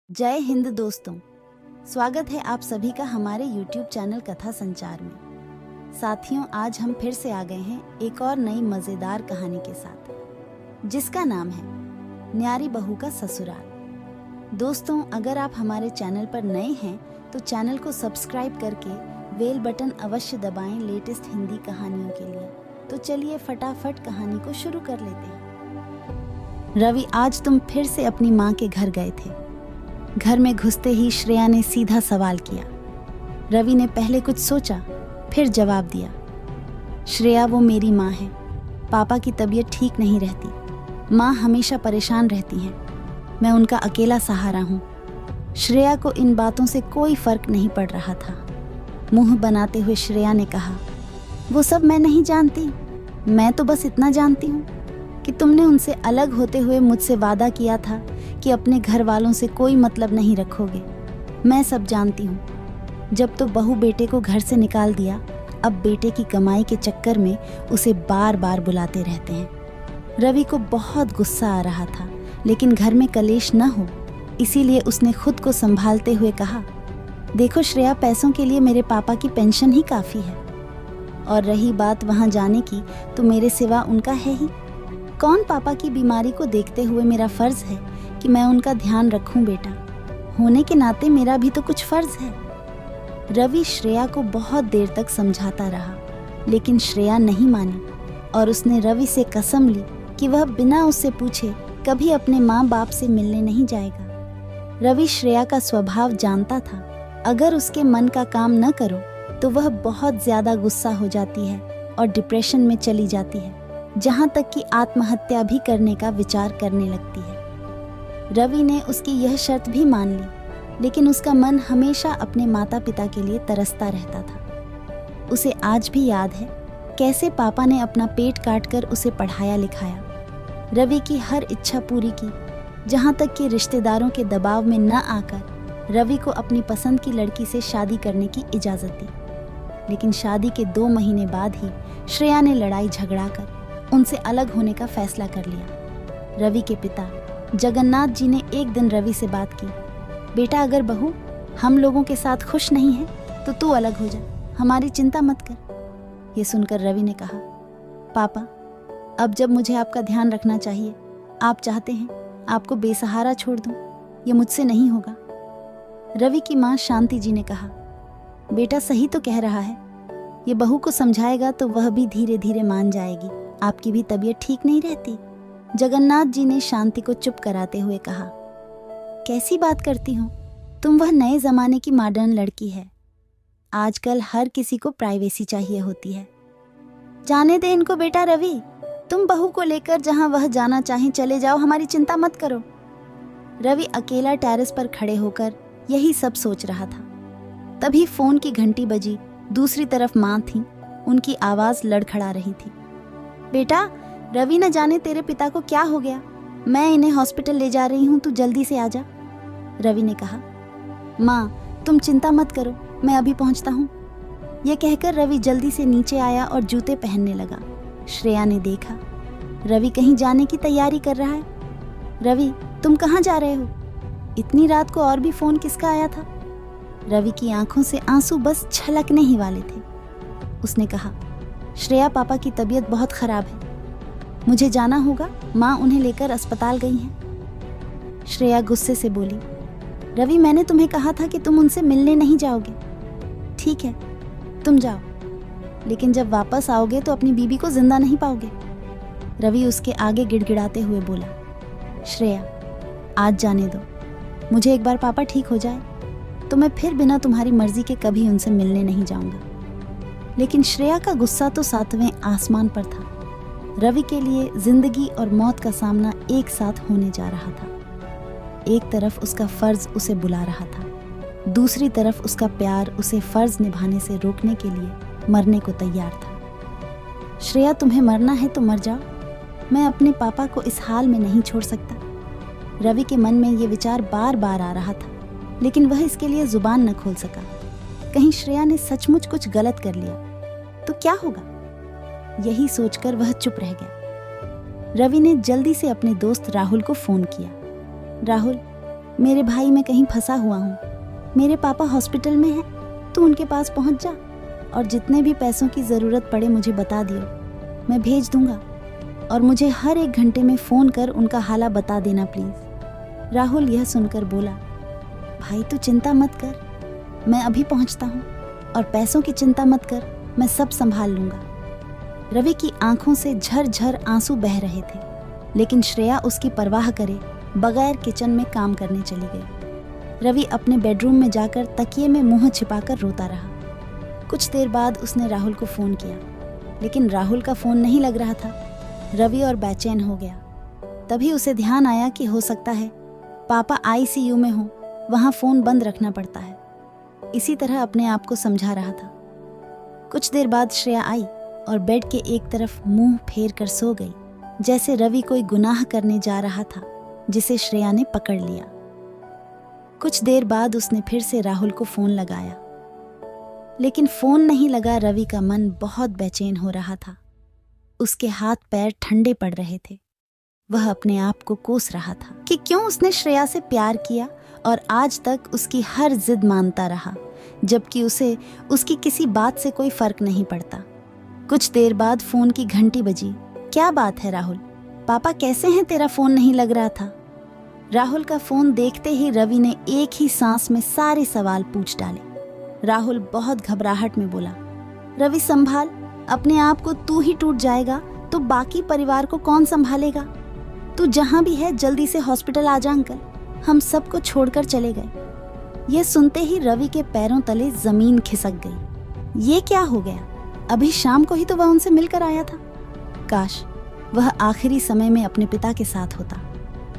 जय हिंद दोस्तों। स्वागत है आप सभी का हमारे YouTube चैनल कथा संचार में। साथियों, आज हम फिर से आ गए हैं एक और नई मज़ेदार कहानी के साथ, जिसका नाम है न्यारी बहू का ससुराल। दोस्तों, अगर आप हमारे चैनल पर नए हैं तो चैनल को सब्सक्राइब करके बेल बटन अवश्य दबाएं लेटेस्ट हिंदी कहानियों के लिए। तो चलिए फटाफट कहानी को शुरू कर लेते हैं। रवि, आज तुम फिर से अपनी माँ के घर गए थे। घर में घुसते ही श्रेया ने सीधा सवाल किया। रवि ने पहले कुछ सोचा, फिर जवाब दिया। श्रेया, वो मेरी माँ है। पापा की तबीयत ठीक नहीं रहती। माँ हमेशा परेशान रहती हैं। मैं उनका अकेला सहारा हूँ। श्रेया को इन बातों से कोई फर्क नहीं पड़ रहा था। मुंह बनाते हुए श्रेया ने कहा, वो सब मैं नहीं जानती। मैं तो बस इतना जानती हूँ कि तुमने उनसे अलग होते हुए मुझसे वादा किया था कि अपने घर वालों से कोई मतलब नहीं रखोगे। मैं सब जानती हूँ। जब तो बहू बेटे को घर से निकाल दिया, अब बेटे की कमाई के चक्कर में उसे बार बार बुलाते रहते हैं। रवि को बहुत गुस्सा आ रहा था, लेकिन घर में कलेश न हो, इसीलिए उसने खुद को संभालते हुए कहा, देखो श्रेया, पैसों के लिए मेरे पापा की पेंशन ही काफ़ी है। और रही बात वहाँ जाने की, तो मेरे सिवा उनका है ही कौन। पापा की बीमारी को देखते हुए मेरा फर्ज है कि मैं उनका ध्यान रखूं। बेटा होने के नाते मेरा भी तो कुछ फर्ज है। रवि श्रेया को बहुत देर तक समझाता रहा, लेकिन श्रेया नहीं मानी और उसने रवि से कसम ली कि वह बिना उससे पूछे कभी अपने माँ बाप से मिलने नहीं जाएगा। रवि श्रेया का स्वभाव जानता था। अगर उसके मन का काम न करो तो वह बहुत ज्यादा गुस्सा हो जाती है और डिप्रेशन में चली जाती है, जहाँ तक कि आत्महत्या भी करने का विचार करने लगती है। रवि ने उसकी यह शर्त भी मान ली, लेकिन उसका मन हमेशा अपने माता पिता के लिए तरसता रहता था। उसे आज भी याद है कैसे पापा ने अपना पेट काट कर उसे पढ़ाया लिखाया, रवि की हर इच्छा पूरी की, जहाँ तक कि रिश्तेदारों के दबाव में न आकर रवि को अपनी पसंद की लड़की से शादी करने की इजाज़त दी। लेकिन शादी के 2 महीने बाद ही श्रेया ने लड़ाई झगड़ा कर उनसे अलग होने का फैसला कर लिया। रवि के पिता जगन्नाथ जी ने एक दिन रवि से बात की, बेटा अगर बहू हम लोगों के साथ खुश नहीं है तो तू अलग हो जा, हमारी चिंता मत कर। ये सुनकर रवि ने कहा, पापा अब जब मुझे आपका ध्यान रखना चाहिए, आप चाहते हैं आपको बेसहारा छोड़ दूं, ये मुझसे नहीं होगा। रवि की माँ शांति जी ने कहा, बेटा सही तो कह रहा है, ये बहू को समझाएगा तो वह भी धीरे धीरे मान जाएगी। आपकी भी तबीयत ठीक नहीं रहती। जगन्नाथ जी ने शांति को चुप कराते हुए कहा, कैसी बात करती हो तुम, वह नए जमाने की मॉडर्न लड़की है। आजकल हर किसी को प्राइवेसी चाहिए होती है। जाने दे इनको बेटा रवि, तुम बहू को लेकर जहां वह जाना चाहे चले जाओ, हमारी चिंता मत करो। रवि अकेला टेरेस पर खड़े होकर यही सब सोच रहा था। तभी फोन की घंटी बजी। दूसरी तरफ माँ थी, उनकी आवाज लड़खड़ा रही थी, बेटा रवि न जाने तेरे पिता को क्या हो गया, मैं इन्हें हॉस्पिटल ले जा रही हूँ, तू जल्दी से आ जा। रवि ने कहा, माँ तुम चिंता मत करो, मैं अभी पहुँचता हूँ। यह कहकर रवि जल्दी से नीचे आया और जूते पहनने लगा। श्रेया ने देखा रवि कहीं जाने की तैयारी कर रहा है। रवि तुम कहाँ जा रहे हो, इतनी रात को और भी फोन किसका आया था। रवि की आंखों से आंसू बस छलकने ही वाले थे। उसने कहा, श्रेया पापा की तबीयत बहुत खराब है, मुझे जाना होगा, माँ उन्हें लेकर अस्पताल गई हैं। श्रेया गुस्से से बोली, रवि मैंने तुम्हें कहा था कि तुम उनसे मिलने नहीं जाओगे। ठीक है तुम जाओ, लेकिन जब वापस आओगे तो अपनी बीबी को जिंदा नहीं पाओगे। रवि उसके आगे गिड़गिड़ाते हुए बोला, श्रेया आज जाने दो, मुझे एक बार पापा ठीक हो जाए तो मैं फिर बिना तुम्हारी मर्जी के कभी उनसे मिलने नहीं जाऊंगा। लेकिन श्रेया का गुस्सा तो 7वें आसमान पर था। रवि के लिए जिंदगी और मौत का सामना एक साथ होने जा रहा था। एक तरफ उसका फर्ज उसे बुला रहा था, दूसरी तरफ उसका प्यार उसे फर्ज निभाने से रोकने के लिए मरने को तैयार था। श्रेया तुम्हें मरना है तो मर जाओ, मैं अपने पापा को इस हाल में नहीं छोड़ सकता। रवि के मन में ये विचार बार बार आ रहा था, लेकिन वह इसके लिए जुबान न खोल सका। कहीं श्रेया ने सचमुच कुछ गलत कर लिया तो क्या होगा, यही सोचकर वह चुप रह गया। रवि ने जल्दी से अपने दोस्त राहुल को फोन किया। राहुल मेरे भाई मैं कहीं फंसा हुआ हूँ, मेरे पापा हॉस्पिटल में हैं, तू उनके पास पहुँच जा और जितने भी पैसों की ज़रूरत पड़े मुझे बता दियो, मैं भेज दूँगा और मुझे हर 1 घंटे में फ़ोन कर उनका हाल बता देना प्लीज़। राहुल यह सुनकर बोला, भाई तू चिंता मत कर, मैं अभी पहुँचता हूँ और पैसों की चिंता मत कर, मैं सब संभाल लूँगा। रवि की आंखों से झरझर आंसू बह रहे थे, लेकिन श्रेया उसकी परवाह करे बगैर किचन में काम करने चली गई। रवि अपने बेडरूम में जाकर तकिए में मुंह छिपाकर रोता रहा। कुछ देर बाद उसने राहुल को फ़ोन किया, लेकिन राहुल का फ़ोन नहीं लग रहा था। रवि और बेचैन हो गया। तभी उसे ध्यान आया कि हो सकता है पापा आईसीयू में हो, वहाँ फ़ोन बंद रखना पड़ता है। इसी तरह अपने आप को समझा रहा था। कुछ देर बाद श्रेया आई और बेड के एक तरफ मुंह फेर कर सो गई, जैसे रवि कोई गुनाह करने जा रहा था जिसे श्रेया ने पकड़ लिया। कुछ देर बाद उसने फिर से राहुल को फ़ोन लगाया, लेकिन फ़ोन नहीं लगा। रवि का मन बहुत बेचैन हो रहा था। उसके हाथ पैर ठंडे पड़ रहे थे। वह अपने आप को कोस रहा था कि क्यों उसने श्रेया से प्यार किया और आज तक उसकी हर जिद मानता रहा, जबकि उसे उसकी किसी बात से कोई फर्क नहीं पड़ता। कुछ देर बाद फ़ोन की घंटी बजी। क्या बात है राहुल, पापा कैसे हैं, तेरा फ़ोन नहीं लग रहा था। राहुल का फ़ोन देखते ही रवि ने एक ही सांस में सारे सवाल पूछ डाले। राहुल बहुत घबराहट में बोला, रवि संभाल, अपने आप को तू ही टूट जाएगा तो बाकी परिवार को कौन संभालेगा। तू जहाँ भी है जल्दी से हॉस्पिटल आ जा अंकल, हम सबको छोड़कर चले गए। यह सुनते ही रवि के पैरों तले जमीन खिसक गई। ये क्या हो गया, अभी शाम को ही तो वह उनसे मिलकर आया था। काश वह आखिरी समय में अपने पिता के साथ होता।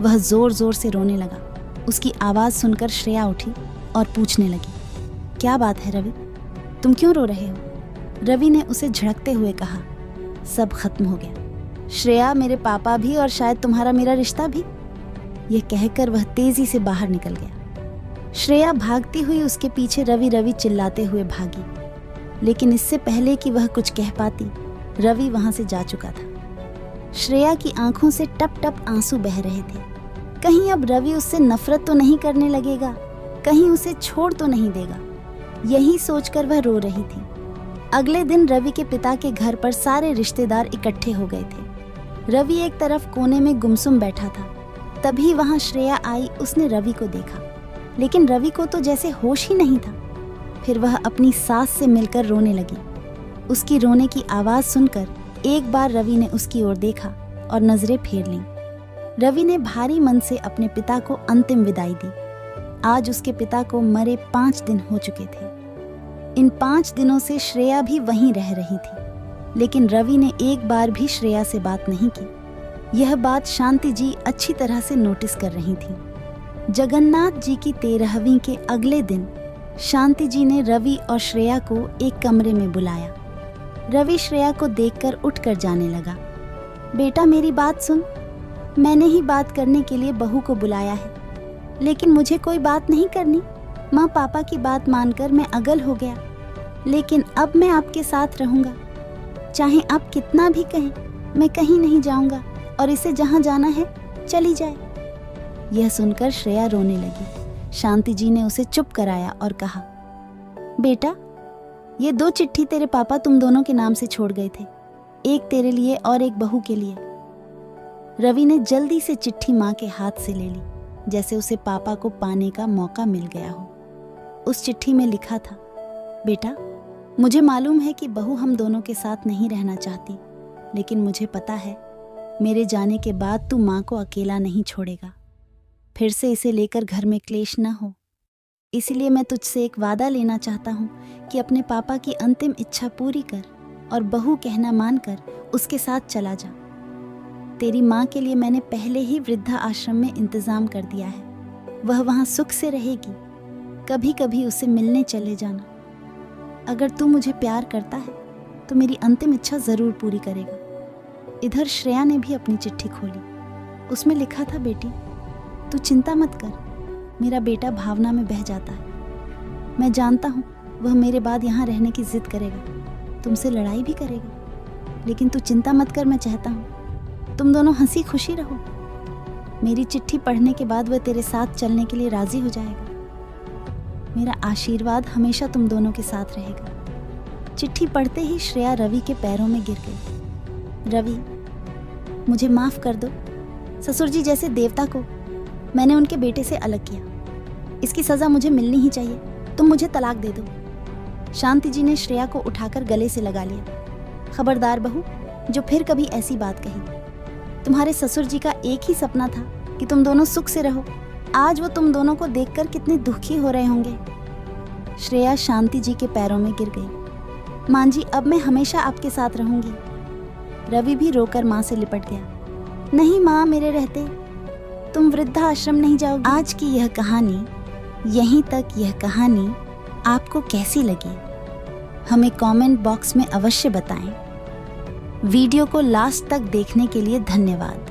वह जोर जोर से रोने लगा। उसकी आवाज़ सुनकर श्रेया उठी और पूछने लगी, क्या बात है रवि, तुम क्यों रो रहे हो। रवि ने उसे झिड़कते हुए कहा, सब खत्म हो गया श्रेया, मेरे पापा भी और शायद तुम्हारा मेरा रिश्ता भी। यह कहकर वह तेजी से बाहर निकल गया। श्रेया भागती हुई उसके पीछे रवि रवि चिल्लाते हुए भागी, लेकिन इससे पहले कि वह कुछ कह पाती, रवि वहां से जा चुका था। श्रेया की आंखों से टप टप आंसू बह रहे थे। कहीं अब रवि उससे नफरत तो नहीं करने लगेगा, कहीं उसे छोड़ तो नहीं देगा, यही सोचकर वह रो रही थी। अगले दिन रवि के पिता के घर पर सारे रिश्तेदार इकट्ठे हो गए थे। रवि एक तरफ कोने में गुमसुम बैठा था। तभी वहां श्रेया आई। उसने रवि को देखा, लेकिन रवि को तो जैसे होश ही नहीं था। फिर वह अपनी सास से मिलकर रोने लगी। उसकी रोने की आवाज़ सुनकर एक बार रवि ने उसकी ओर देखा और नजरें फेर लीं। रवि ने भारी मन से अपने पिता को अंतिम विदाई दी। आज उसके पिता को मरे 5 दिन हो चुके थे। इन 5 दिनों से श्रेया भी वहीं रह रही थी, लेकिन रवि ने एक बार भी श्रेया से बात नहीं की। यह बात शांति जी अच्छी तरह से नोटिस कर रही थी। जगन्नाथ जी की 13वीं के अगले दिन शांति जी ने रवि और श्रेया को एक कमरे में बुलाया। रवि श्रेया को देखकर उठकर जाने लगा। बेटा मेरी बात सुन, मैंने ही बात करने के लिए बहू को बुलाया है, लेकिन मुझे कोई बात नहीं करनी। माँ पापा की बात मानकर मैं अगल हो गया, लेकिन अब मैं आपके साथ रहूँगा। चाहे आप कितना भी कहें, मैं कहीं नहीं जाऊँगा और इसे जहाँ जाना है चली जाए। यह सुनकर श्रेया रोने लगी। शांति जी ने उसे चुप कराया और कहा, बेटा ये 2 चिट्ठी तेरे पापा तुम दोनों के नाम से छोड़ गए थे, एक तेरे लिए और एक बहू के लिए। रवि ने जल्दी से चिट्ठी माँ के हाथ से ले ली, जैसे उसे पापा को पाने का मौका मिल गया हो। उस चिट्ठी में लिखा था, बेटा मुझे मालूम है कि बहू हम दोनों के साथ नहीं रहना चाहती, लेकिन मुझे पता है मेरे जाने के बाद तू माँ को अकेला नहीं छोड़ेगा। फिर से इसे लेकर घर में क्लेश न हो, इसलिए मैं तुझसे एक वादा लेना चाहता हूँ कि अपने पापा की अंतिम इच्छा पूरी कर और बहू कहना मानकर उसके साथ चला जा। तेरी माँ के लिए मैंने पहले ही वृद्धा आश्रम में इंतजाम कर दिया है, वह वहाँ सुख से रहेगी। कभी कभी उसे मिलने चले जाना। अगर तू मुझे प्यार करता है तो मेरी अंतिम इच्छा ज़रूर पूरी करेगा। इधर श्रेया ने भी अपनी चिट्ठी खोली। उसमें लिखा था, बेटी तू चिंता मत कर, मेरा बेटा भावना में बह जाता है। मैं जानता हूँ वह मेरे बाद यहाँ रहने की जिद करेगा, तुमसे लड़ाई भी करेगा, लेकिन तू चिंता मत कर। मैं चाहता हूँ तुम दोनों हंसी खुशी रहो। मेरी चिट्ठी पढ़ने के बाद वह तेरे साथ चलने के लिए राजी हो जाएगा। मेरा आशीर्वाद हमेशा तुम दोनों के साथ रहेगा। चिट्ठी पढ़ते ही श्रेया रवि के पैरों में गिर गई। रवि, मुझे माफ कर दो। ससुर जी जैसे देवता को मैंने उनके बेटे से अलग किया। इसकी सजा मुझे मिलनी ही चाहिए। तुम मुझे तलाक दे दो। शांति जी ने श्रेया को उठाकर गले से लगा लिया। खबरदार बहू, जो फिर कभी ऐसी बात कही। तुम्हारे ससुर जी का एक ही सपना था कि तुम दोनों सुख से रहो। आज वो तुम दोनों को देखकर कितने दुखी हो रहे होंगे। श्रेया शांति जी के पैरों में गिर गई। मां जी, अब मैं हमेशा आपके साथ रहूंगी। रवि भी रोकर मां से लिपट गया। नहीं मां, मेरे रहते तुम वृद्धाश्रम नहीं जाओगी। आज की यह कहानी, यहीं तक यह कहानी आपको कैसी लगी हमें कमेंट बॉक्स में अवश्य बताएं। वीडियो को लास्ट तक देखने के लिए धन्यवाद।